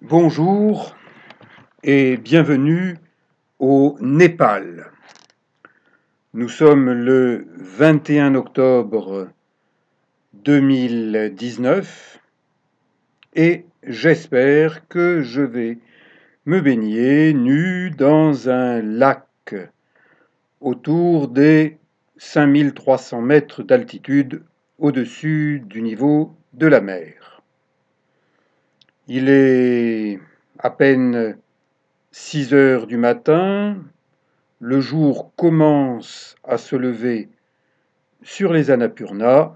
Bonjour et bienvenue au Népal. Nous sommes le 21 octobre 2019 et j'espère que je vais me baigner nu dans un lac autour des 5300 mètres d'altitude au-dessus du niveau de la mer. Il est à peine 6 heures du matin, le jour commence à se lever sur les Annapurna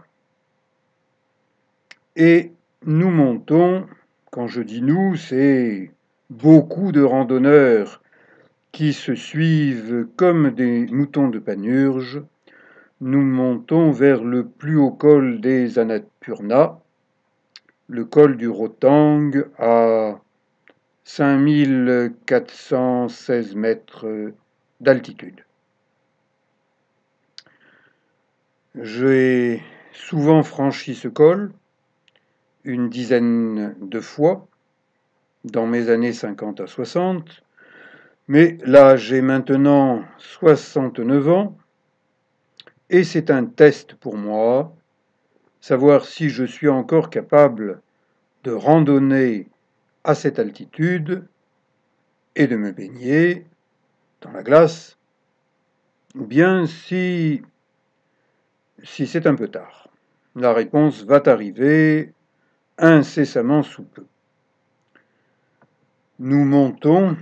et nous montons, quand je dis nous, c'est beaucoup de randonneurs qui se suivent comme des moutons de Panurge. Nous montons vers le plus haut col des Annapurna, le col du Rotang à 5416 mètres d'altitude. J'ai souvent franchi ce col, une dizaine de fois, dans mes années 50 à 60, mais là j'ai maintenant 69 ans, et c'est un test pour moi, savoir si je suis encore capable de randonner à cette altitude et de me baigner dans la glace, ou bien si c'est un peu tard. La réponse va arriver incessamment sous peu. Nous montons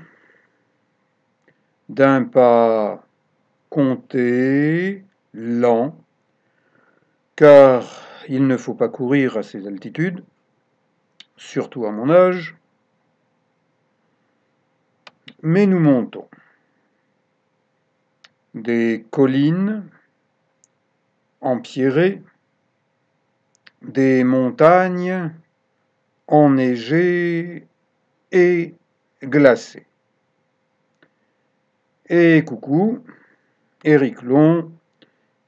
d'un pas compté, lent, car il ne faut pas courir à ces altitudes, surtout à mon âge, mais nous montons des collines empierrées, des montagnes enneigées et glacées. Et coucou, Éric Long,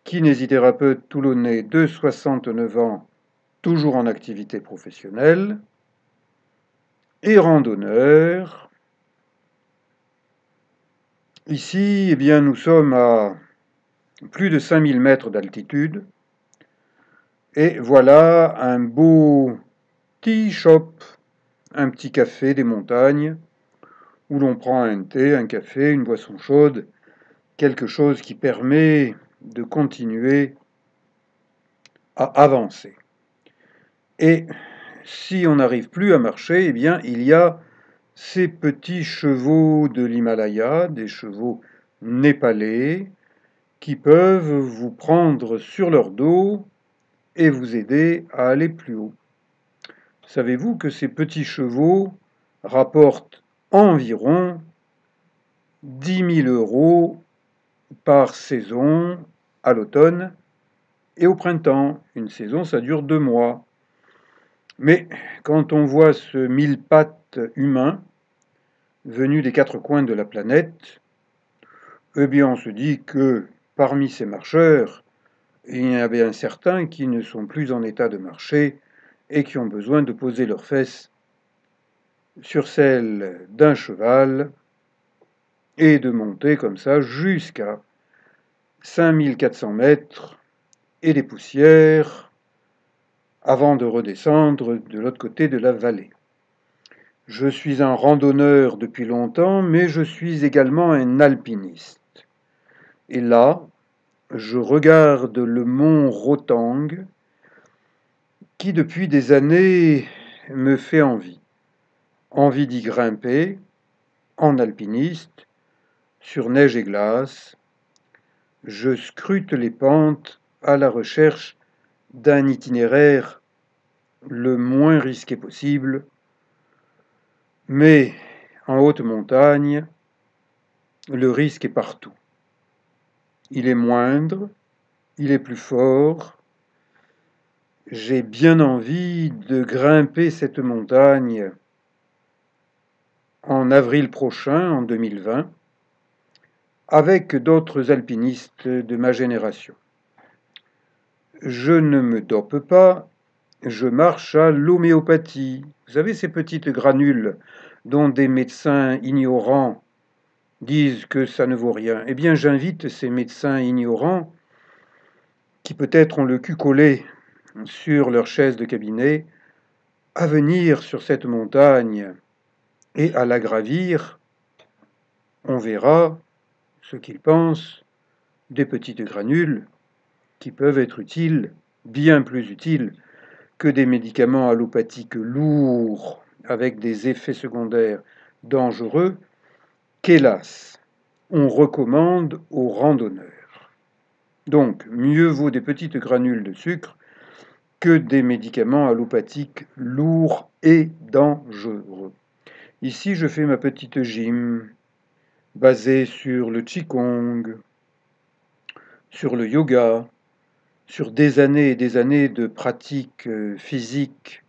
kinésithérapeute toulonnais de 69 ans, toujours en activité professionnelle, et randonneur. Ici, eh bien, nous sommes à plus de 5000 mètres d'altitude, et voilà un beau tea shop, un petit café des montagnes, où l'on prend un thé, un café, une boisson chaude, quelque chose qui permet de continuer à avancer. Et si on n'arrive plus à marcher, eh bien, il y a ces petits chevaux de l'Himalaya, des chevaux népalais, qui peuvent vous prendre sur leur dos et vous aider à aller plus haut. Savez-vous que ces petits chevaux rapportent environ 10 000 € par saison à l'automne et au printemps? Une saison, ça dure 2 mois. Mais quand on voit ce mille-pattes humain venu des 4 coins de la planète, eh bien on se dit que parmi ces marcheurs, il y en a bien certains qui ne sont plus en état de marcher et qui ont besoin de poser leurs fesses sur celles d'un cheval et de monter comme ça jusqu'à 5400 mètres et des poussières avant de redescendre de l'autre côté de la vallée. Je suis un randonneur depuis longtemps, mais je suis également un alpiniste. Et là, je regarde le mont Rotang, qui depuis des années me fait envie. Envie d'y grimper, en alpiniste, sur neige et glace. Je scrute les pentes à la recherche d'un itinéraire le moins risqué possible, mais en haute montagne, le risque est partout. Il est moindre, il est plus fort. J'ai bien envie de grimper cette montagne en avril prochain, en 2020, avec d'autres alpinistes de ma génération. Je ne me dope pas, je marche à l'homéopathie. Vous savez, ces petites granules dont des médecins ignorants disent que ça ne vaut rien. Eh bien, j'invite ces médecins ignorants, qui peut-être ont le cul collé sur leur chaise de cabinet, à venir sur cette montagne et à la gravir. On verra ce qu'ils pensent des petites granules qui peuvent être utiles, bien plus utiles, que des médicaments allopathiques lourds avec des effets secondaires dangereux qu'hélas, on recommande aux randonneurs. Donc, mieux vaut des petites granules de sucre que des médicaments allopathiques lourds et dangereux. Ici, je fais ma petite gym basée sur le Qigong, sur le yoga, sur des années et des années de pratique physique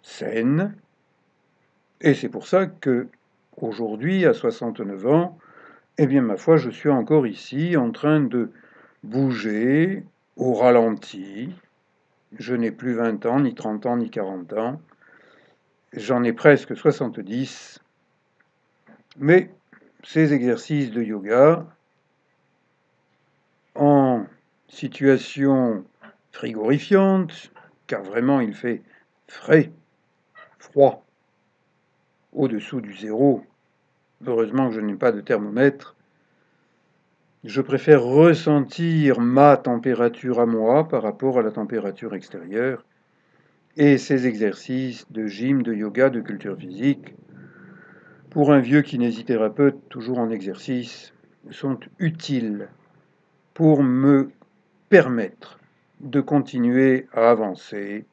saine. Et c'est pour ça que, aujourd'hui, à 69 ans, eh bien, ma foi, je suis encore ici en train de bouger au ralenti. Je n'ai plus 20 ans, ni 30 ans, ni 40 ans. J'en ai presque 70. Mais ces exercices de yoga, en situation frigorifiante, car vraiment il fait frais, froid, au-dessous du zéro, heureusement que je n'ai pas de thermomètre, je préfère ressentir ma température à moi par rapport à la température extérieure. Et ces exercices de gym, de yoga, de culture physique, pour un vieux kinésithérapeute toujours en exercice, sont utiles pour me permettre de continuer à avancer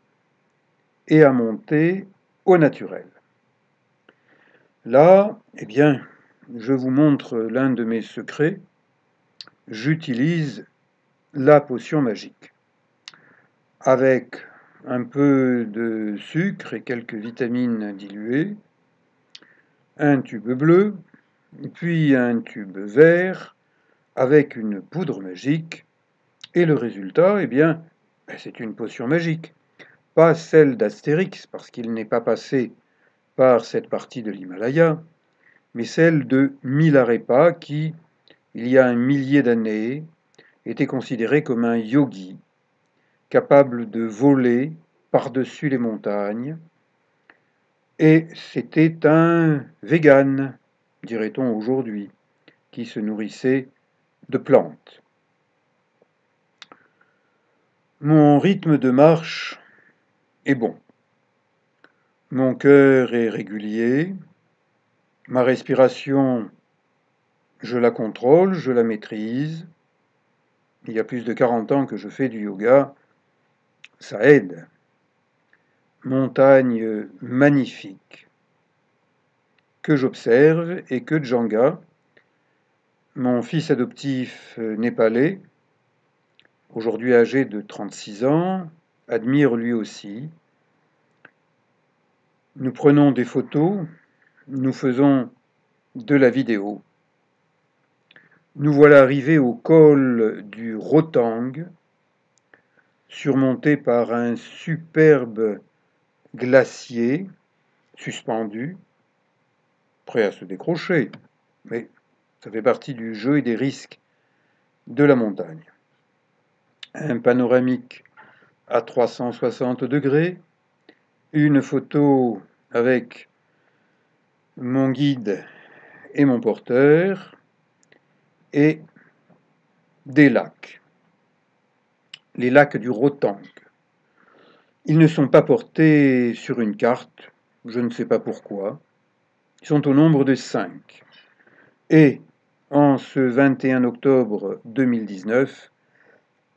et à monter au naturel. Là, eh bien, je vous montre l'un de mes secrets. J'utilise la potion magique. Avec un peu de sucre et quelques vitamines diluées, un tube bleu, puis un tube vert, avec une poudre magique, et le résultat, eh bien, c'est une potion magique. Pas celle d'Astérix, parce qu'il n'est pas passé par cette partie de l'Himalaya, mais celle de Milarepa, qui, il y a un millier d'années, était considéré comme un yogi, capable de voler par-dessus les montagnes, et c'était un vegan, dirait-on aujourd'hui, qui se nourrissait de plantes. Mon rythme de marche est bon. Mon cœur est régulier. Ma respiration, je la contrôle, je la maîtrise. Il y a plus de 40 ans que je fais du yoga. Ça aide. Montagne magnifique que j'observe et que Djanga, mon fils adoptif népalais, aujourd'hui âgé de 36 ans, admire lui aussi. Nous prenons des photos, nous faisons de la vidéo. Nous voilà arrivés au col du Rotang, surmonté par un superbe glacier suspendu, prêt à se décrocher, mais ça fait partie du jeu et des risques de la montagne. Un panoramique à 360 degrés, une photo avec mon guide et mon porteur, et des lacs, les lacs du Rotang. Ils ne sont pas portés sur une carte, je ne sais pas pourquoi. Ils sont au nombre de 5. Et en ce 21 octobre 2019,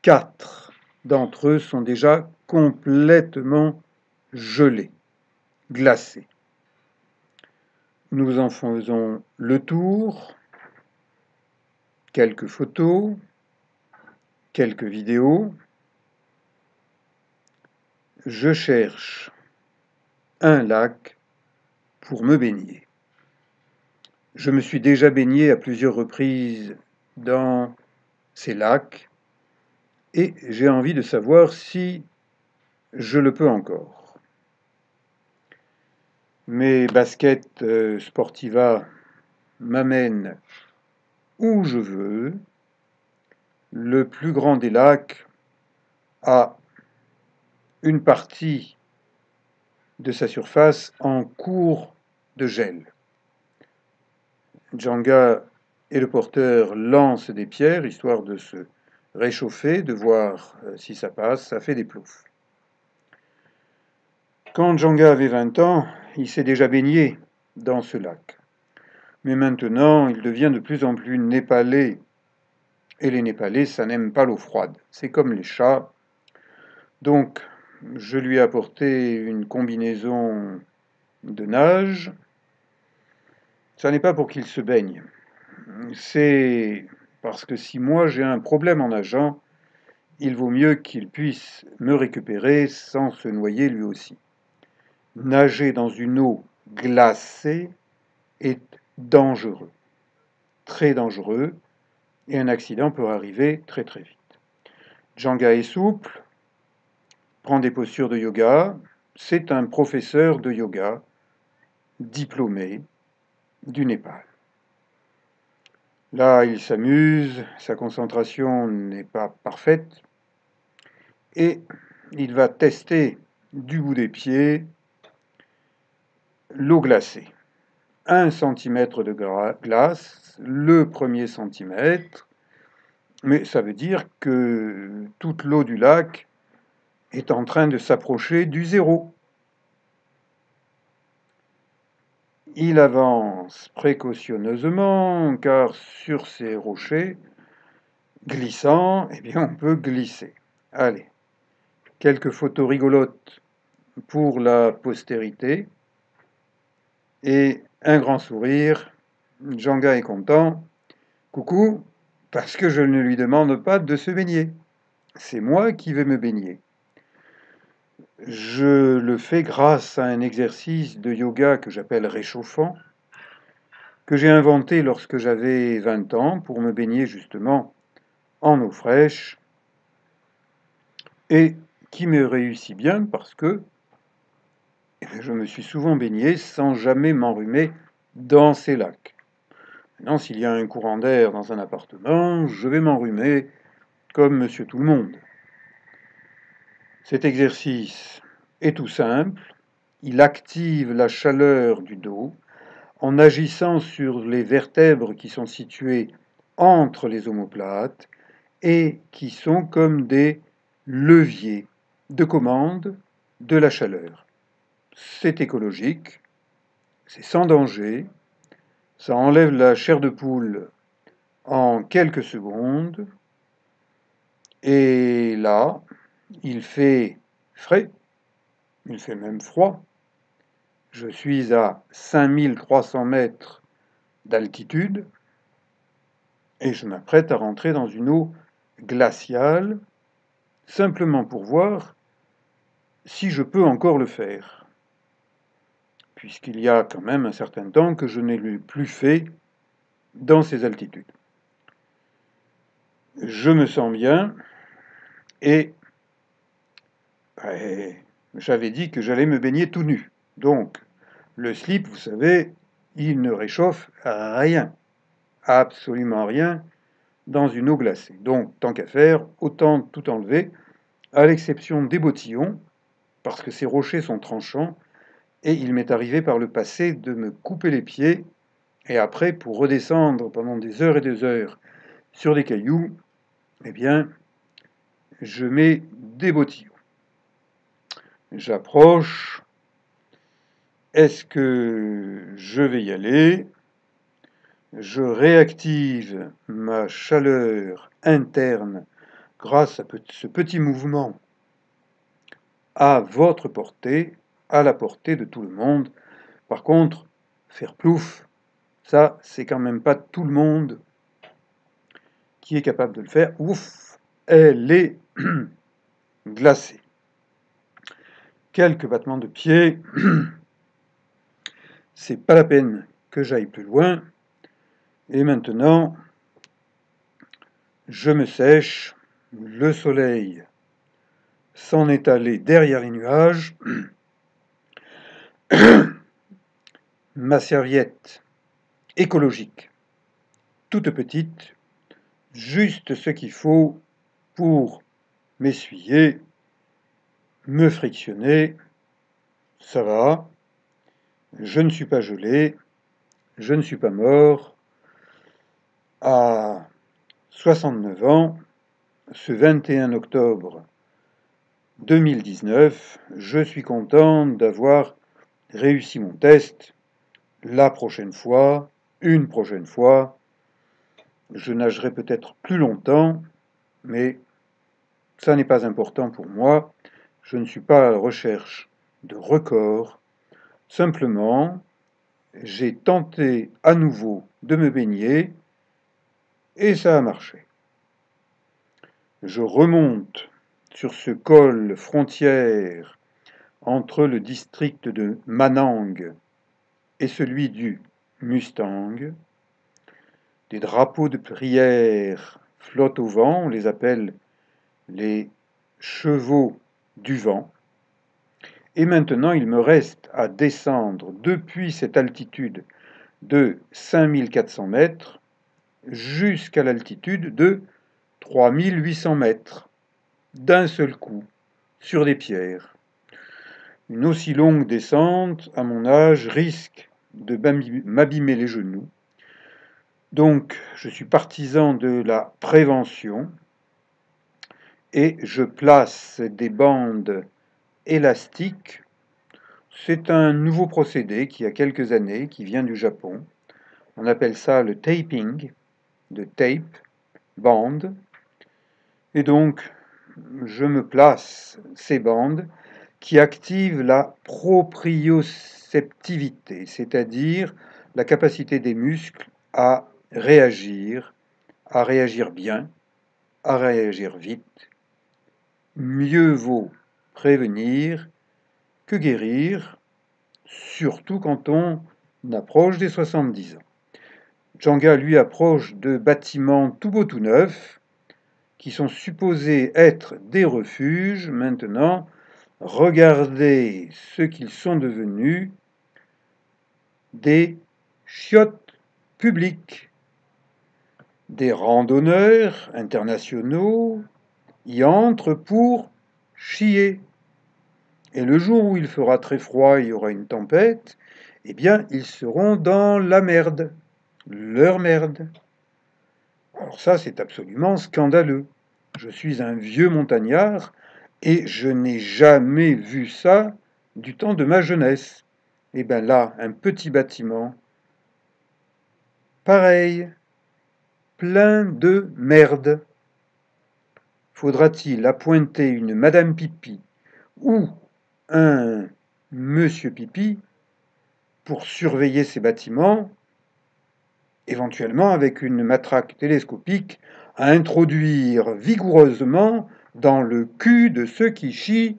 4 d'entre eux sont déjà complètement gelés, glacés. Nous en faisons le tour, quelques photos, quelques vidéos. Je cherche un lac pour me baigner. Je me suis déjà baigné à plusieurs reprises dans ces lacs et j'ai envie de savoir si je le peux encore. Mes baskets Sportiva m'amènent où je veux. Le plus grand des lacs a une partie de sa surface en cours de gel. Djanga et le porteur lancent des pierres, histoire de se réchauffer, de voir si ça passe, ça fait des ploufs. Quand Djanga avait 20 ans, il s'est déjà baigné dans ce lac. Mais maintenant, il devient de plus en plus népalais. Et les Népalais, ça n'aime pas l'eau froide. C'est comme les chats. Donc, je lui ai apporté une combinaison de nage. Ça n'est pas pour qu'il se baigne. C'est parce que si moi j'ai un problème en nageant, il vaut mieux qu'il puisse me récupérer sans se noyer lui aussi. Nager dans une eau glacée est dangereux, très dangereux, et un accident peut arriver très très vite. Djanga est souple, prend des postures de yoga, c'est un professeur de yoga diplômé du Népal. Là, il s'amuse, sa concentration n'est pas parfaite, et il va tester du bout des pieds l'eau glacée. 1 centimètre de glace, le premier centimètre, mais ça veut dire que toute l'eau du lac est en train de s'approcher du zéro. Il avance précautionneusement, car sur ces rochers glissants, eh bien, on peut glisser. Allez, quelques photos rigolotes pour la postérité, et un grand sourire. Djanga est content. Coucou, parce que je ne lui demande pas de se baigner. C'est moi qui vais me baigner. Je le fais grâce à un exercice de yoga que j'appelle réchauffant, que j'ai inventé lorsque j'avais 20 ans pour me baigner justement en eau fraîche, et qui me réussit bien parce que je me suis souvent baigné sans jamais m'enrhumer dans ces lacs. Maintenant, s'il y a un courant d'air dans un appartement, je vais m'enrhumer comme monsieur tout le monde. Cet exercice est tout simple. Il active la chaleur du dos en agissant sur les vertèbres qui sont situées entre les omoplates et qui sont comme des leviers de commande de la chaleur. C'est écologique, c'est sans danger, ça enlève la chair de poule en quelques secondes, et là, il fait frais, il fait même froid. Je suis à 5300 mètres d'altitude et je m'apprête à rentrer dans une eau glaciale, simplement pour voir si je peux encore le faire, puisqu'il y a quand même un certain temps que je n'ai plus fait dans ces altitudes. Je me sens bien et j'avais dit que j'allais me baigner tout nu. Donc, le slip, vous savez, il ne réchauffe rien, absolument rien, dans une eau glacée. Donc, tant qu'à faire, autant tout enlever, à l'exception des bottillons, parce que ces rochers sont tranchants, et il m'est arrivé par le passé de me couper les pieds, et après, pour redescendre pendant des heures et des heures sur des cailloux, eh bien, je mets des bottillons. J'approche. Est-ce que je vais y aller? Je réactive ma chaleur interne grâce à ce petit mouvement à votre portée, à la portée de tout le monde. Par contre, faire plouf, ça, c'est quand même pas tout le monde qui est capable de le faire. Ouf, elle est glacée. Quelques battements de pied. C'est pas la peine que j'aille plus loin. Et maintenant, je me sèche. Le soleil s'en est allé derrière les nuages. Ma serviette écologique, toute petite, juste ce qu'il faut pour m'essuyer, me frictionner, ça va, je ne suis pas gelé, je ne suis pas mort. À 69 ans, ce 21 octobre 2019, je suis content d'avoir réussi mon test. La prochaine fois, une prochaine fois, je nagerai peut-être plus longtemps, mais ça n'est pas important pour moi. Je ne suis pas à la recherche de records. Simplement, j'ai tenté à nouveau de me baigner et ça a marché. Je remonte sur ce col frontière entre le district de Manang et celui du Mustang. Des drapeaux de prière flottent au vent, on les appelle les chevaux du vent. Et maintenant, il me reste à descendre depuis cette altitude de 5400 mètres jusqu'à l'altitude de 3800 mètres, d'un seul coup, sur des pierres. Une aussi longue descente, à mon âge, risque de m'abîmer les genoux. Donc, je suis partisan de la prévention et je place des bandes élastiques. C'est un nouveau procédé qui a quelques années, qui vient du Japon. On appelle ça le taping, de tape, bande. Et donc, je me place ces bandes qui activent la proprioceptivité, c'est-à-dire la capacité des muscles à réagir bien, à réagir vite. Mieux vaut prévenir que guérir, surtout quand on approche des 70 ans. Djanga, lui, approche de bâtiments tout beaux, tout neufs, qui sont supposés être des refuges. Maintenant, regardez ce qu'ils sont devenus, des chiottes publiques. Des randonneurs internationaux y entrent pour chier. Et le jour où il fera très froid, il y aura une tempête, eh bien, ils seront dans la merde, leur merde. Alors ça, c'est absolument scandaleux. Je suis un vieux montagnard et je n'ai jamais vu ça du temps de ma jeunesse. Et bien là, un petit bâtiment, pareil, plein de merde. Faudra-t-il appointer une Madame Pipi ou un Monsieur Pipi pour surveiller ces bâtiments, éventuellement avec une matraque télescopique à introduire vigoureusement dans le cul de ceux qui chient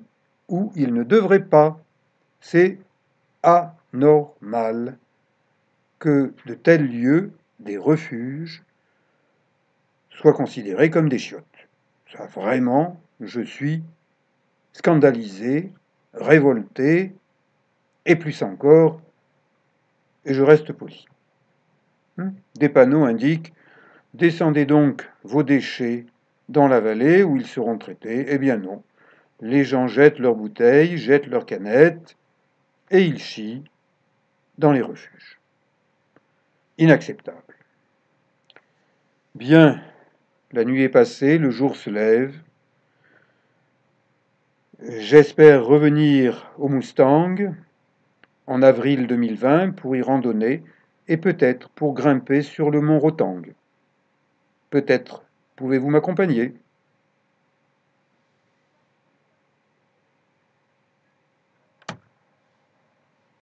où ils ne devraient pas. C'est anormal que de tels lieux, des refuges, soient considérés comme des chiottes. Ça, vraiment, je suis scandalisé, révolté, et plus encore, et je reste poli. Des panneaux indiquent « Descendez donc vos déchets dans la vallée où ils seront traités ». Eh bien non. Les gens jettent leurs bouteilles, jettent leurs canettes, et ils chient dans les refuges. Inacceptable. Bien, la nuit est passée, le jour se lève. J'espère revenir au Mustang en avril 2020 pour y randonner et peut-être pour grimper sur le mont Rotang. Peut-être pouvez-vous m'accompagner ?